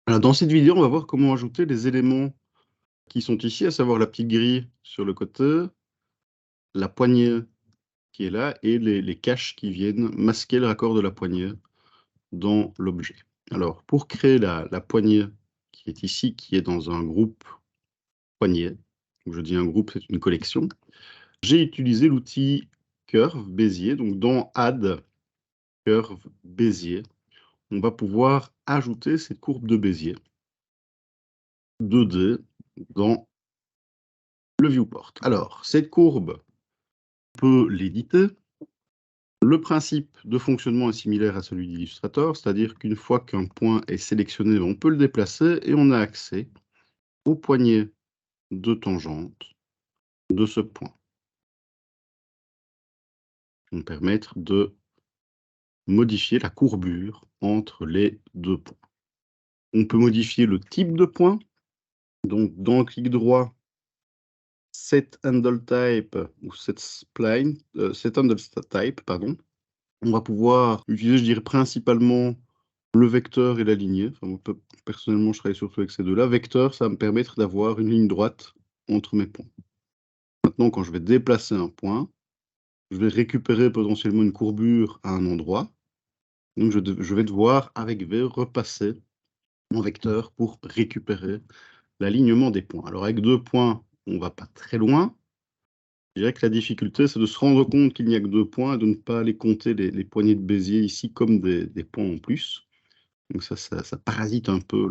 Alors, dans cette vidéo, on va voir comment ajouter les éléments qui sont ici, à savoir la petite grille sur le côté, la poignée qui est là et les caches qui viennent masquer le raccord de la poignée dans l'objet. Alors, pour créer la poignée qui est ici, qui est dans un groupe poignée, je dis un groupe, c'est une collection, j'ai utilisé l'outil Curve Bézier. Donc, dans Add Curve Bézier, on va pouvoir ajouter cette courbe de Bézier 2D dans le viewport. Alors, cette courbe, on peut l'éditer. Le principe de fonctionnement est similaire à celui d'Illustrator, c'est-à-dire qu'une fois qu'un point est sélectionné, on peut le déplacer et on a accès aux poignées de tangente de ce point. Qui vont permettre de modifier la courbure entre les deux points. On peut modifier le type de point. Donc, dans le clic droit, Set Handle Type ou Set Spline, Set Handle Type, pardon. On va pouvoir utiliser, je dirais, principalement le vecteur et la lignée. Enfin, moi, personnellement, je travaille surtout avec ces deux-là. Vecteur, ça va me permettre d'avoir une ligne droite entre mes points. Maintenant, quand je vais déplacer un point, je vais récupérer potentiellement une courbure à un endroit. Donc, je vais devoir, avec V, repasser mon vecteur pour récupérer l'alignement des points. Alors, avec 2 points, on ne va pas très loin. Je dirais que la difficulté, c'est de se rendre compte qu'il n'y a que 2 points et de ne pas aller compter les poignées de Bézier ici comme des points en plus. Donc ça parasite un peu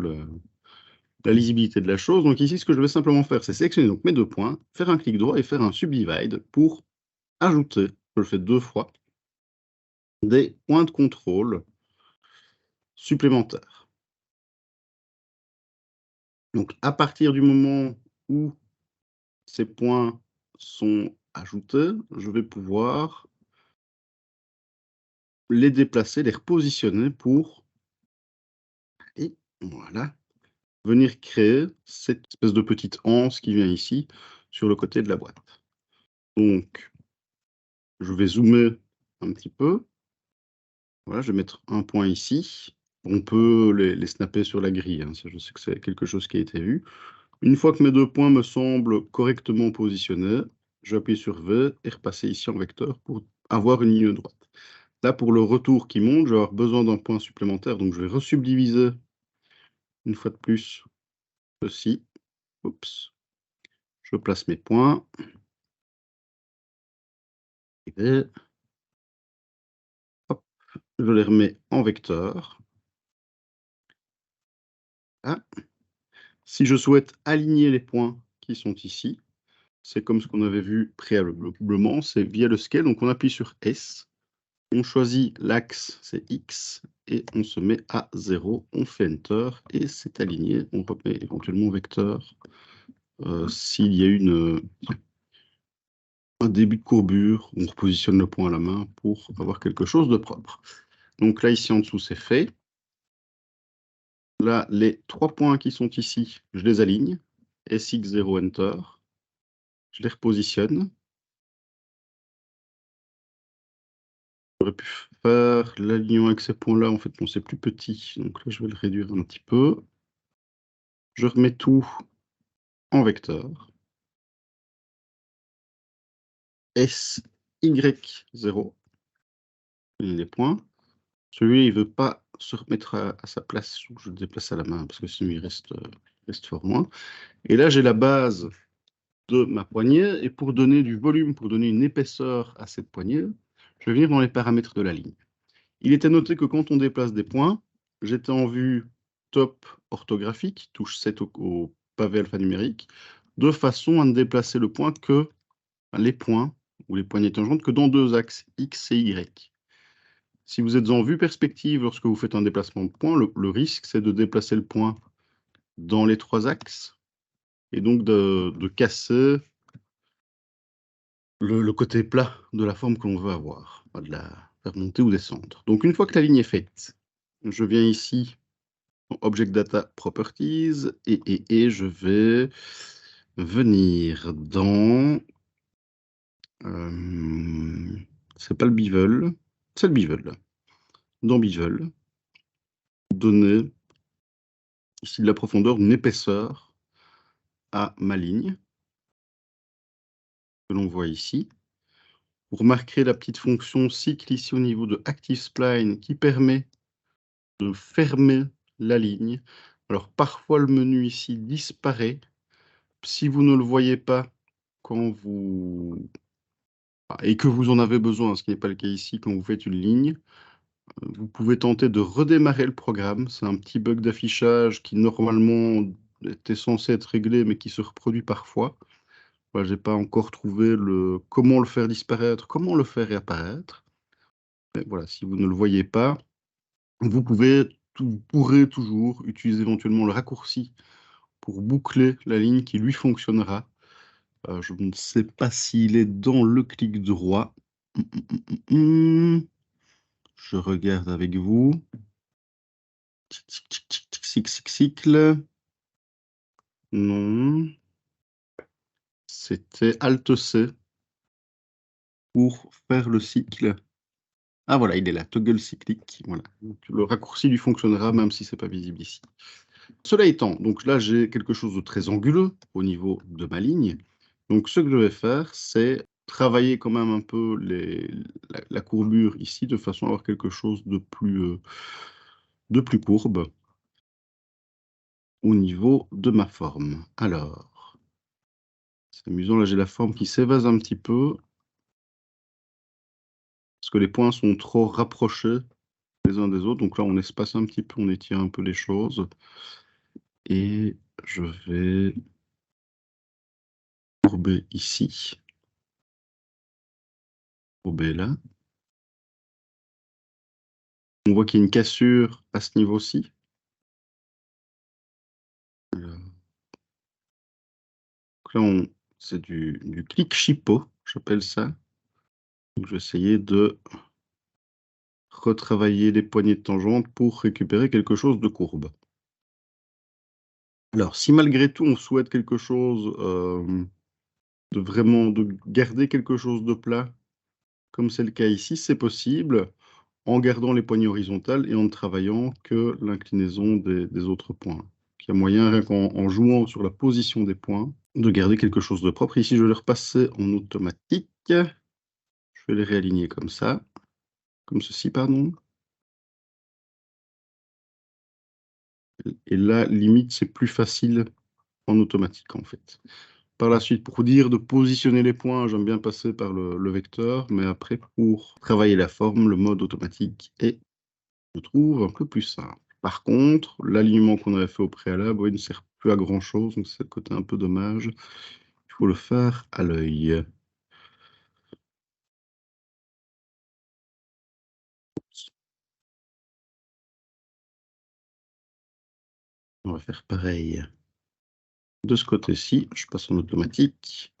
la lisibilité de la chose. Donc ici, ce que je vais simplement faire, c'est sélectionner donc mes 2 points, faire un clic droit et faire un subdivide pour ajouter, je le fais 2 fois, des points de contrôle supplémentaires. Donc à partir du moment où ces points sont ajoutés, je vais pouvoir les déplacer, les repositionner pour, et voilà, venir créer cette espèce de petite anse qui vient ici sur le côté de la boîte. Donc, je vais zoomer un petit peu. Voilà, je vais mettre un point ici. On peut les snapper sur la grille, hein. Je sais que c'est quelque chose qui a été vu. Une fois que mes 2 points me semblent correctement positionnés, je vais appuyer sur V et repasser ici en vecteur pour avoir une ligne droite. Là, pour le retour qui monte, je vais avoir besoin d'un point supplémentaire, donc je vais resubdiviser une fois de plus ceci. Oups. Je place mes points. Et hop, je les remets en vecteur. Là. Si je souhaite aligner les points qui sont ici, c'est comme ce qu'on avait vu préalablement, c'est via le scale. Donc on appuie sur S, on choisit l'axe, c'est X, et on se met à 0, on fait Enter, et c'est aligné. On remet éventuellement vecteur s'il y a un début de courbure, on repositionne le point à la main pour avoir quelque chose de propre. Donc là, ici en dessous, c'est fait. Là, les 3 points qui sont ici, je les aligne. SX0 Enter. Je les repositionne. J'aurais pu faire l'alignement avec ces points-là. En fait, bon, c'est plus petit. Donc là, je vais le réduire un petit peu. Je remets tout en vecteur. SY0. Les points. Celui-là, il ne veut pas se remettre à sa place. Je le déplace à la main parce que sinon, il reste fort loin. Et là, j'ai la base de ma poignée. Et pour donner du volume, pour donner une épaisseur à cette poignée, je vais venir dans les paramètres de la ligne. Il était noté que quand on déplace des points, j'étais en vue top orthographique, touche 7 au pavé alphanumérique, de façon à ne déplacer le point que les points ou les poignées tangentes que dans 2 axes, X et Y. Si vous êtes en vue perspective lorsque vous faites un déplacement de point, le risque, c'est de déplacer le point dans les 3 axes et donc de casser le côté plat de la forme que l'on veut avoir, de la faire monter ou descendre. Donc une fois que la ligne est faite, je viens ici dans Object Data Properties et je vais venir dans... c'est pas le bevel, c'est le bevel. Dans bevel, donner ici de la profondeur d'une épaisseur à ma ligne, que l'on voit ici. Vous remarquerez la petite fonction cycle ici au niveau de Active Spline qui permet de fermer la ligne. Alors parfois le menu ici disparaît. Si vous ne le voyez pas quand vous... et que vous en avez besoin, ce qui n'est pas le cas ici quand vous faites une ligne, vous pouvez tenter de redémarrer le programme. C'est un petit bug d'affichage qui normalement était censé être réglé mais qui se reproduit parfois. Je n'ai pas encore trouvé comment le faire disparaître, comment le faire réapparaître. Mais voilà, si vous ne le voyez pas, vous pourrez toujours utiliser éventuellement le raccourci pour boucler la ligne qui lui fonctionnera. Je ne sais pas s'il est dans le clic droit. Je regarde avec vous. Cycle. Non. C'était Alt-C pour faire le cycle. Ah voilà, il est là, toggle cyclique. Voilà. Donc, le raccourci lui fonctionnera même si ce n'est pas visible ici. Cela étant, donc là j'ai quelque chose de très anguleux au niveau de ma ligne. Donc ce que je vais faire, c'est travailler quand même un peu la courbure ici de façon à avoir quelque chose de plus courbe au niveau de ma forme. Alors, c'est amusant, là j'ai la forme qui s'évase un petit peu parce que les points sont trop rapprochés les uns des autres. Donc là on espace un petit peu, on étire un peu les choses. Et je vais courber ici. Courber là. On voit qu'il y a une cassure à ce niveau-ci. Là, c'est du clic chipot, j'appelle ça. Donc, je vais essayer de retravailler les poignées de tangente pour récupérer quelque chose de courbe. Alors, si malgré tout, on souhaite quelque chose de garder quelque chose de plat, comme c'est le cas ici, c'est possible en gardant les poignées horizontales et en ne travaillant que l'inclinaison des autres points. Il y a moyen, rien qu'en jouant sur la position des points, de garder quelque chose de propre. Ici, je vais le repasser en automatique. Je vais les réaligner comme ça. Comme ceci, pardon. Et là, limite, c'est plus facile en automatique, en fait. Par la suite, pour dire de positionner les points, j'aime bien passer par le vecteur, mais après, pour travailler la forme, le mode automatique est, je trouve, un peu plus simple. Par contre, l'alignement qu'on avait fait au préalable, il ne sert plus à grand-chose, donc c'est le côté un peu dommage. Il faut le faire à l'œil. On va faire pareil. De ce côté-ci, je passe en automatique.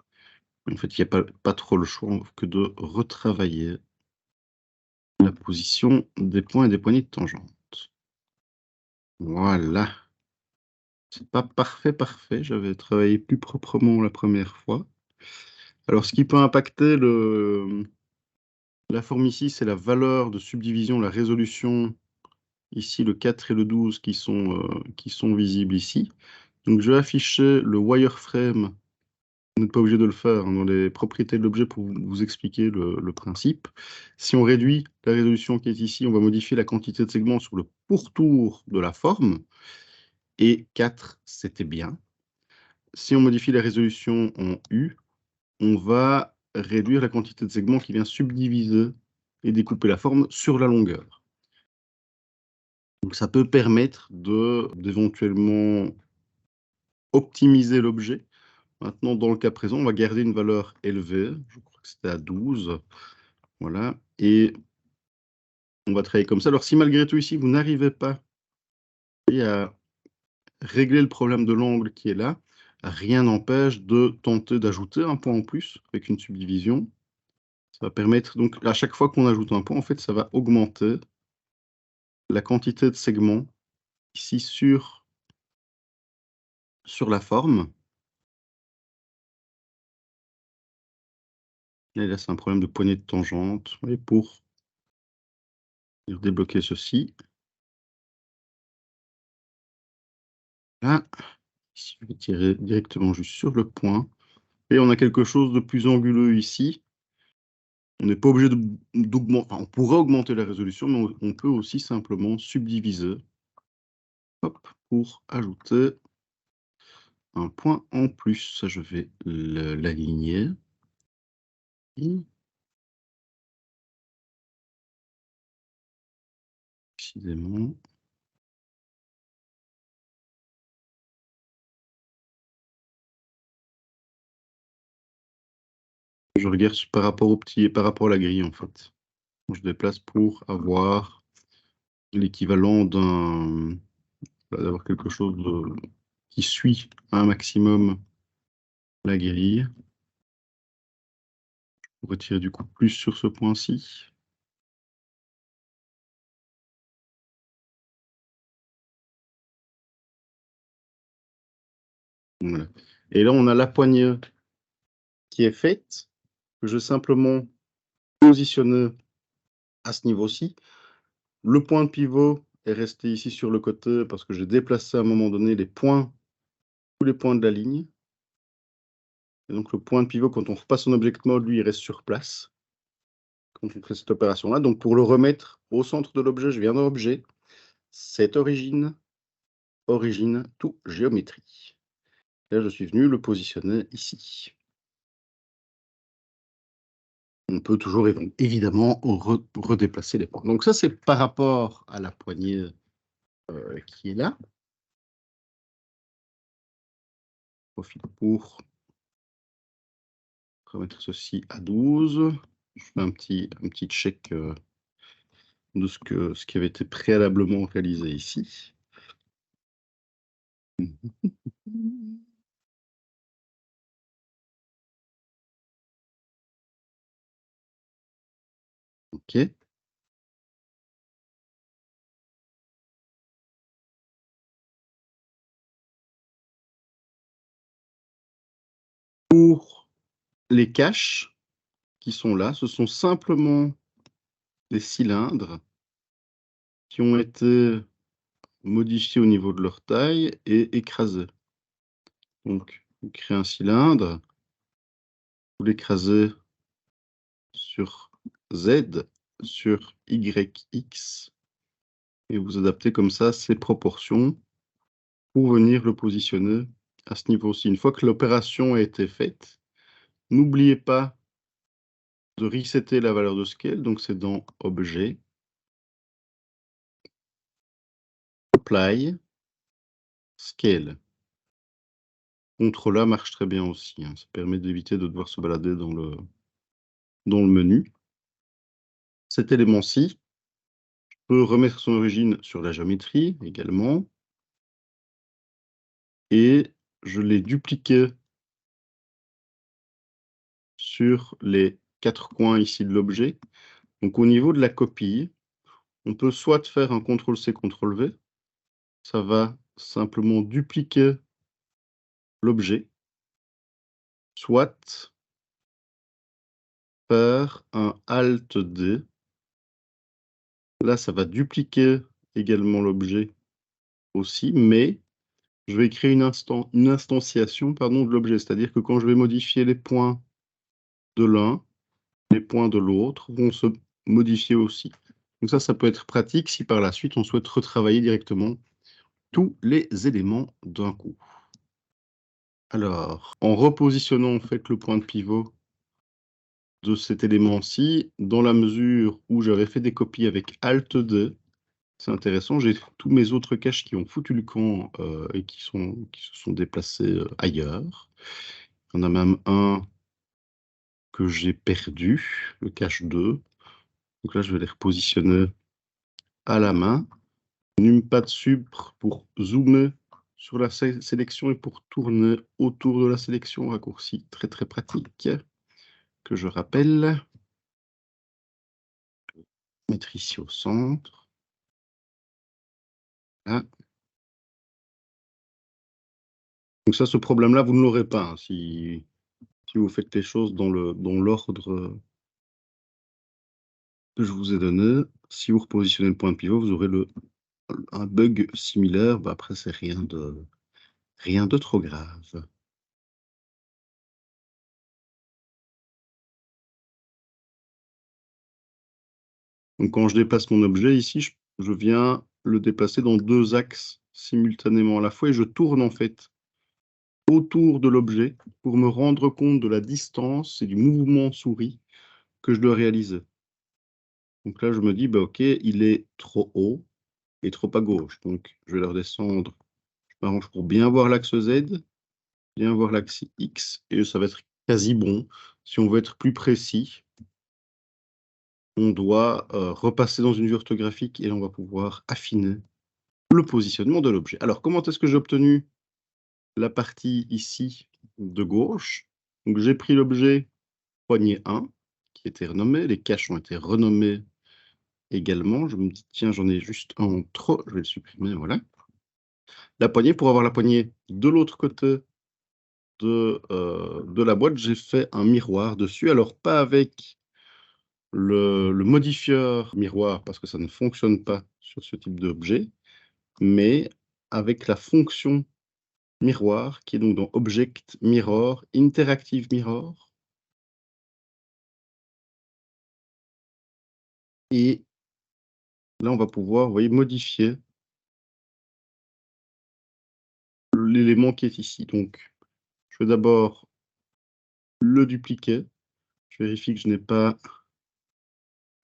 En fait, il n'y a pas trop le choix que de retravailler la position des points et des poignées de tangente. Voilà. C'est pas parfait. J'avais travaillé plus proprement la première fois. Alors, ce qui peut impacter la forme ici, c'est la valeur de subdivision, la résolution. Ici, le 4 et le 12 qui sont visibles ici. Donc, je vais afficher le wireframe. Vous n'êtes pas obligé de le faire, hein, dans les propriétés de l'objet pour vous expliquer le principe. Si on réduit la résolution qui est ici, on va modifier la quantité de segments sur le pourtour de la forme. Et 4, c'était bien. Si on modifie la résolution en U, on va réduire la quantité de segments qui vient subdiviser et découper la forme sur la longueur. Donc ça peut permettre d'éventuellement optimiser l'objet. Maintenant, dans le cas présent, on va garder une valeur élevée. Je crois que c'était à 12. Voilà. Et on va travailler comme ça. Alors, si malgré tout ici, vous n'arrivez pas à régler le problème de l'angle qui est là, rien n'empêche de tenter d'ajouter un point en plus avec une subdivision. Ça va permettre, donc, à chaque fois qu'on ajoute un point, en fait, ça va augmenter la quantité de segments ici sur la forme. Et là, c'est un problème de poignée de tangente. Et pour débloquer ceci, Là, ici, je vais tirer directement juste sur le point. Et on a quelque chose de plus anguleux ici. On n'est pas obligé d'augmenter, enfin, on pourrait augmenter la résolution, mais on peut aussi simplement subdiviser, hop, pour ajouter un point en plus. Ça, je vais l'aligner. Précisément. Je regarde par rapport au petit et par rapport à la grille, en fait. Je déplace pour avoir l'équivalent d'avoir quelque chose qui suit un maximum la grille. On retirer du coup plus sur ce point-ci. Voilà. Et là, on a la poignée qui est faite, que je vais simplement positionner à ce niveau-ci. Le point de pivot est resté ici sur le côté parce que j'ai déplacé à un moment donné tous les points de la ligne. Et donc le point de pivot, quand on repasse son object mode, lui, il reste sur place quand on fait cette opération-là. Donc pour le remettre au centre de l'objet, je viens dans l'objet, cette origine, tout géométrie. Là, je suis venu le positionner ici. On peut toujours évidemment redéplacer les points. Donc ça, c'est par rapport à la poignée qui est là. Profil pour remettre ceci à 12. Je fais un petit check de ce qui avait été préalablement réalisé ici. OK. Pour les caches qui sont là, ce sont simplement des cylindres qui ont été modifiés au niveau de leur taille et écrasés. Donc, vous créez un cylindre, vous l'écrasez sur Z, sur YX, et vous adaptez comme ça ses proportions pour venir le positionner à ce niveau-ci. Une fois que l'opération a été faite, n'oubliez pas de resetter la valeur de scale, donc c'est dans Objet, Apply, Scale. CTRL A marche très bien aussi, hein. Ça permet d'éviter de devoir se balader dans le menu. Cet élément-ci peut remettre son origine sur la géométrie également. Et je l'ai dupliqué sur les 4 coins ici de l'objet. Donc au niveau de la copie, on peut soit faire un CTRL-C, CTRL-V. Ça va simplement dupliquer l'objet, soit faire un Alt-D. Là, ça va dupliquer également l'objet aussi, mais je vais créer une instantiation de l'objet. C'est-à-dire que quand je vais modifier les points de l'un, les points de l'autre vont se modifier aussi. Donc ça peut être pratique si par la suite on souhaite retravailler directement tous les éléments d'un coup. Alors, en repositionnant en fait le point de pivot de cet élément-ci, dans la mesure où j'avais fait des copies avec Alt-D, c'est intéressant, j'ai tous mes autres caches qui ont foutu le camp et qui se sont déplacés ailleurs. Il y en a même un que j'ai perdu, le cache 2. Donc là, je vais les repositionner à la main. Numpad supr pour zoomer sur la sélection et pour tourner autour de la sélection, raccourci très très pratique, que je rappelle. Mettre ici au centre. Là. Donc ça, ce problème-là, vous ne l'aurez pas hein, si vous faites les choses dans l'ordre que je vous ai donné. Si vous repositionnez le point de pivot, vous aurez un bug similaire. Bah, après, c'est rien de Rien de trop grave. Donc quand je déplace mon objet ici, je viens le déplacer dans 2 axes simultanément à la fois et je tourne en fait autour de l'objet pour me rendre compte de la distance et du mouvement souris que je dois réaliser. Donc là, je me dis: «Bah, OK, il est trop haut et trop à gauche». Donc je vais le redescendre. Je m'arrange pour bien voir l'axe Z, bien voir l'axe X et ça va être quasi bon. Si on veut être plus précis, on doit, repasser dans une vue orthographique et là, on va pouvoir affiner le positionnement de l'objet. Alors, comment est-ce que j'ai obtenu la partie ici de gauche? Donc j'ai pris l'objet poignée 1 qui était renommé, les caches ont été renommées également. Je me dis: «Tiens, j'en ai juste un en trop», je vais le supprimer, voilà. La poignée, pour avoir la poignée de l'autre côté de la boîte, j'ai fait un miroir dessus. Alors pas avec le modifieur miroir parce que ça ne fonctionne pas sur ce type d'objet, mais avec la fonction miroir qui est donc dans Object Mirror, Interactive Mirror et là, on va pouvoir, vous voyez, modifier l'élément qui est ici. Donc je vais d'abord le dupliquer. Je vérifie que je n'ai pas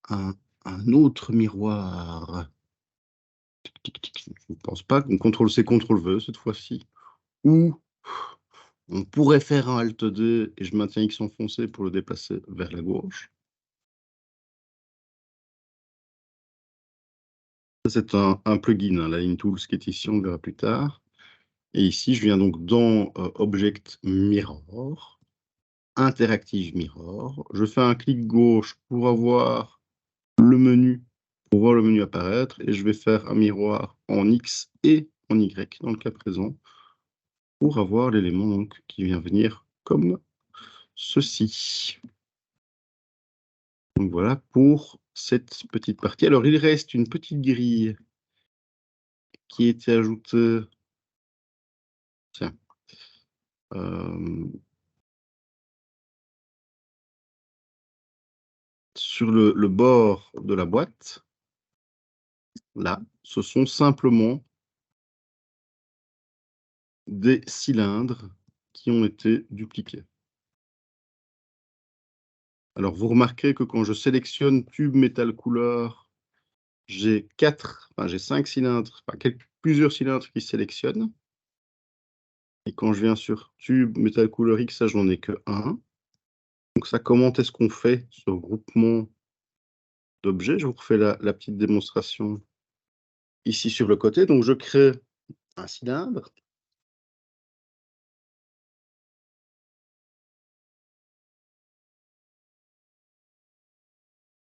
un autre miroir. Tic, tic, tic, je ne pense pas. Donc CTRL-C, CTRL-V cette fois-ci. Ou on pourrait faire un Alt-D et je maintiens X enfoncé pour le déplacer vers la gauche. Ça, c'est un plugin, hein, Line Tools qui est ici, on le verra plus tard. Et ici, je viens donc dans Object Mirror, Interactive Mirror. Je fais un clic gauche pour avoir le menu, pour voir le menu apparaître, et je vais faire un miroir en X et en Y dans le cas présent, pour avoir l'élément donc qui vient venir comme ceci. Donc voilà pour cette petite partie. Alors il reste une petite grille qui a été ajoutée, tiens, sur le bord de la boîte. Là, ce sont simplement des cylindres qui ont été dupliqués. Alors vous remarquez que quand je sélectionne tube métal couleur, j'ai 5 cylindres, enfin plusieurs cylindres qui sélectionnent. Et quand je viens sur tube métal couleur X, ça j'en ai que 1. Donc ça, comment est-ce qu'on fait ce regroupement d'objets? Je vous refais la petite démonstration ici sur le côté. Donc je crée un cylindre.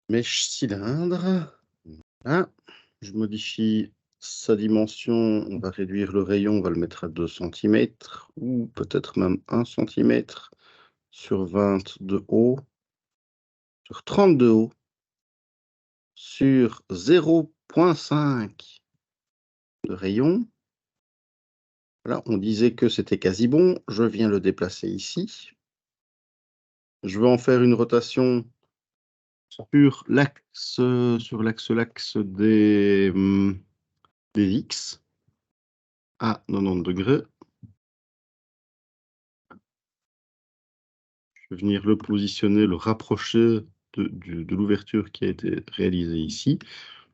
Mèche cylindre. Là, je modifie sa dimension. On va réduire le rayon, on va le mettre à 2 centimètres ou peut-être même 1 centimètre sur 20 de haut, sur 30 de haut, sur 0,5 de rayon. Voilà, on disait que c'était quasi bon. Je viens le déplacer ici. Je vais en faire une rotation sur l'axe des X à 90 degrés. Je vais venir le positionner, le rapprocher de l'ouverture qui a été réalisée ici.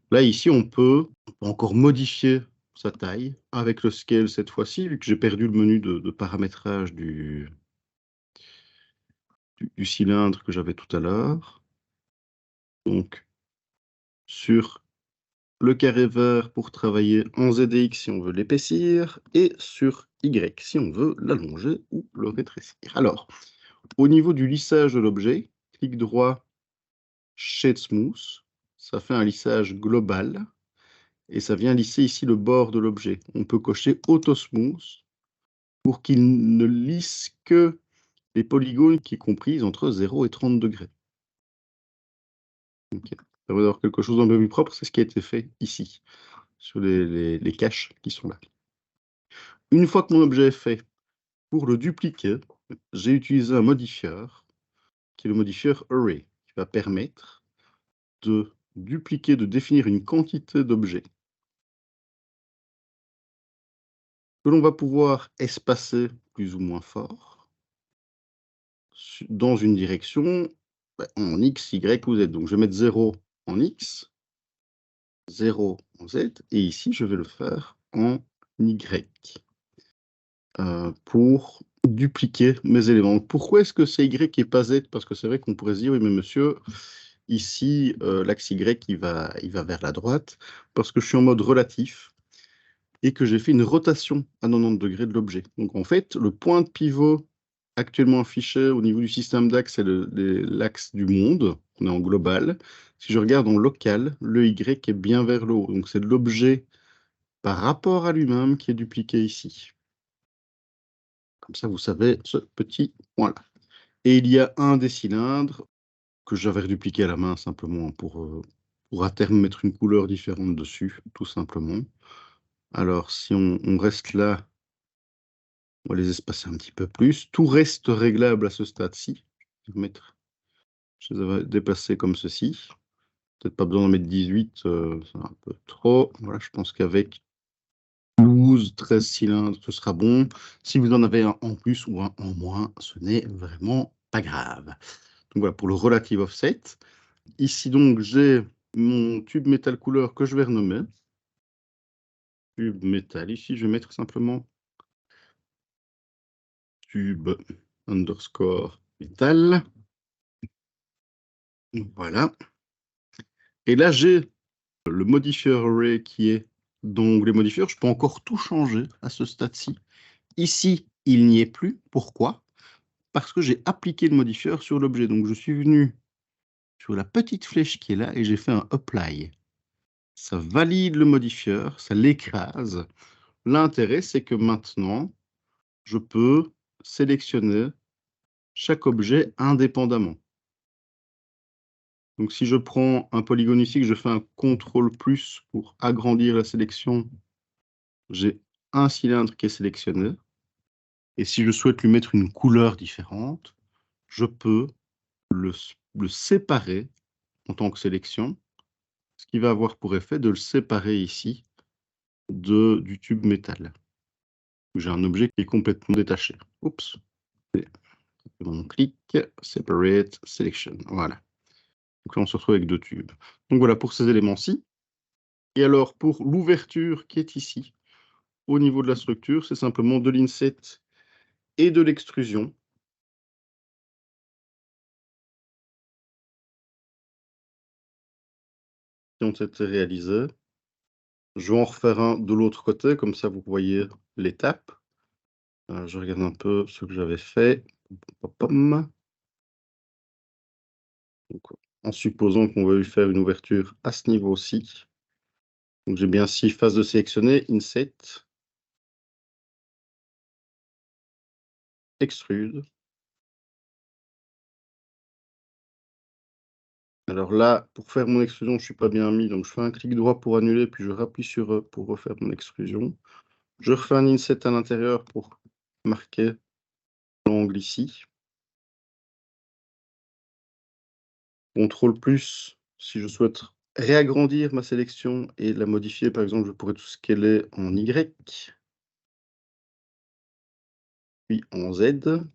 Là, ici, on peut encore modifier sa taille avec le scale cette fois-ci, vu que j'ai perdu le menu de paramétrage du cylindre que j'avais tout à l'heure. Donc, sur le carré vert pour travailler en ZX si on veut l'épaissir, et sur Y si on veut l'allonger ou le rétrécir. Alors, au niveau du lissage de l'objet, clic droit, Shade Smooth, ça fait un lissage global, et ça vient lisser ici le bord de l'objet. On peut cocher Auto Smooth pour qu'il ne lisse que les polygones qui comprisent entre 0 et 30 degrés. Okay. Ça va avoir quelque chose d'un peu plus propre, c'est ce qui a été fait ici, sur les caches qui sont là. Une fois que mon objet est fait, pour le dupliquer, j'ai utilisé un modifieur, qui est le modifieur array, qui va permettre de dupliquer, de définir une quantité d'objets que l'on va pouvoir espacer plus ou moins fort dans une direction en X, Y ou Z. Donc, je vais mettre 0 en X, 0 en Z, et ici, je vais le faire en Y pour dupliquer mes éléments. Pourquoi est-ce que c'est Y et pas Z? Parce que c'est vrai qu'on pourrait se dire, oui, mais monsieur, ici, l'axe Y, il va vers la droite, parce que je suis en mode relatif et que j'ai fait une rotation à 90 degrés de l'objet. Donc, en fait, le point de pivot actuellement affiché au niveau du système d'axe, c'est l'axe du monde. On est en global. Si je regarde en local, le Y est bien vers le haut. Donc, c'est l'objet par rapport à lui-même qui est dupliqué ici. Comme ça, vous savez ce petit point-là. Et il y a un des cylindres que j'avais redupliqué à la main simplement pour à terme mettre une couleur différente dessus, tout simplement. Alors, si on reste là, on va les espacer un petit peu plus. Tout reste réglable à ce stade-ci. Je les avais déplacés comme ceci. Peut-être pas besoin d'en mettre 18, c'est un peu trop. Voilà, je pense qu'avec 12, 13 cylindres, ce sera bon. Si vous en avez un en plus ou un en moins, ce n'est vraiment pas grave. Donc voilà, pour le relative offset. Ici, donc, j'ai mon tube métal couleur que je vais renommer. Tube métal. Ici, je vais mettre simplement tube underscore métal. Voilà. Et là, j'ai le modifieur array qui est donc les modifieurs. Je peux encore tout changer à ce stade-ci. Ici, il n'y est plus. Pourquoi? Parce que j'ai appliqué le modifieur sur l'objet. Donc, je suis venu sur la petite flèche qui est là et j'ai fait un apply. Ça valide le modifieur, ça l'écrase. L'intérêt, c'est que maintenant, je peux sélectionner chaque objet indépendamment. Donc, si je prends un polygone ici, que je fais un CTRL+ pour agrandir la sélection, j'ai un cylindre qui est sélectionné. Et si je souhaite lui mettre une couleur différente, je peux le séparer en tant que sélection, ce qui va avoir pour effet de le séparer ici du tube métal. J'ai un objet qui est complètement détaché. Oups. On clique, Separate Selection. Voilà. Donc là, on se retrouve avec deux tubes. Donc voilà pour ces éléments-ci. Et alors, pour l'ouverture qui est ici, au niveau de la structure, c'est simplement de l'inset et de l'extrusion. Qui ont été réalisés. Je vais en refaire un de l'autre côté, comme ça vous voyez l'étape. Je regarde un peu ce que j'avais fait. Donc, en supposant qu'on veuille faire une ouverture à ce niveau-ci. Donc j'ai bien 6 phases de sélectionner, Inset, Extrude. Alors là, pour faire mon extrusion, je ne suis pas bien mis, donc je fais un clic droit pour annuler, puis je rappuie sur E pour refaire mon extrusion. Je refais un Inset à l'intérieur pour marquer l'angle ici. CTRL+, si je souhaite réagrandir ma sélection et la modifier, par exemple, je pourrais tout scaler en Y, puis en Z.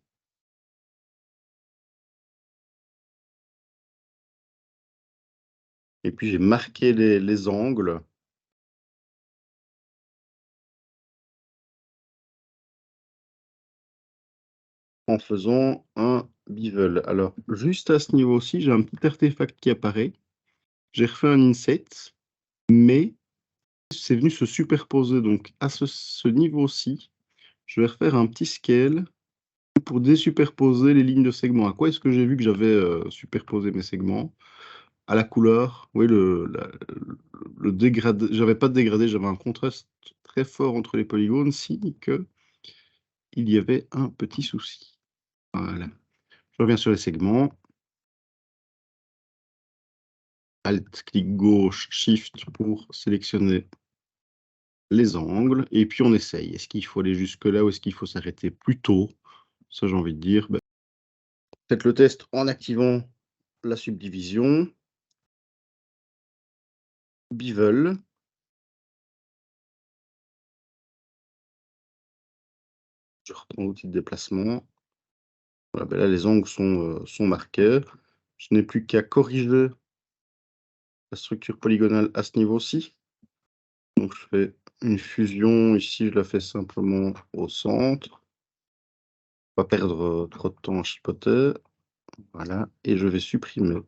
Et puis j'ai marqué les angles. En faisant un bevel. Alors, juste à ce niveau-ci, j'ai un petit artefact qui apparaît. J'ai refait un inset, mais c'est venu se superposer. Donc, à ce niveau-ci, je vais refaire un petit scale pour désuperposer les lignes de segments. À quoi est-ce que j'ai vu que j'avais superposé mes segments? À la couleur, oui, le dégradé. J'avais pas de dégradé, j'avais un contraste très fort entre les polygones, si que il y avait un petit souci. Voilà. Je reviens sur les segments. Alt, clic gauche, Shift pour sélectionner les angles, et puis on essaye. Est-ce qu'il faut aller jusque-là ou est-ce qu'il faut s'arrêter plus tôt? Ça, j'ai envie de dire, faites le test en activant la subdivision. Bevel. Je reprends l'outil de déplacement. Voilà, là, les angles sont marqués. Je n'ai plus qu'à corriger la structure polygonale à ce niveau-ci. Donc, je fais une fusion. Ici, je la fais simplement au centre. Pas perdre trop de temps à chipoter. Voilà. Et je vais supprimer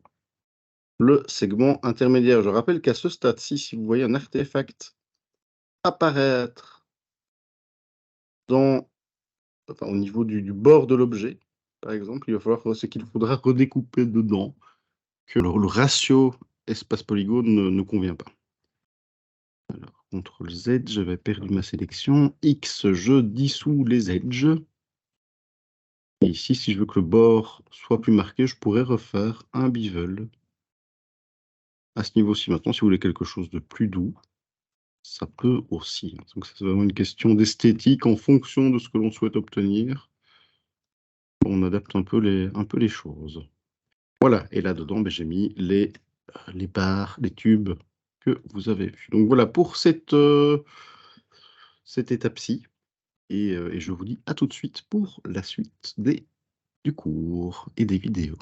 le segment intermédiaire. Je rappelle qu'à ce stade-ci, si vous voyez un artefact apparaître au niveau du bord de l'objet, par exemple, ce qu'il faudra redécouper dedans, que le ratio espace-polygone ne convient pas. Alors, CTRL Z, j'avais perdu ma sélection. X, je dissous les edges. Et ici, si je veux que le bord soit plus marqué, je pourrais refaire un bevel. À ce niveau-ci, maintenant, si vous voulez quelque chose de plus doux, ça peut aussi. Donc, c'est vraiment une question d'esthétique en fonction de ce que l'on souhaite obtenir. On adapte un peu les choses. Voilà, et là-dedans, j'ai mis les barres, les tubes que vous avez vus. Donc voilà pour cette étape-ci. Et je vous dis à tout de suite pour la suite du cours et des vidéos.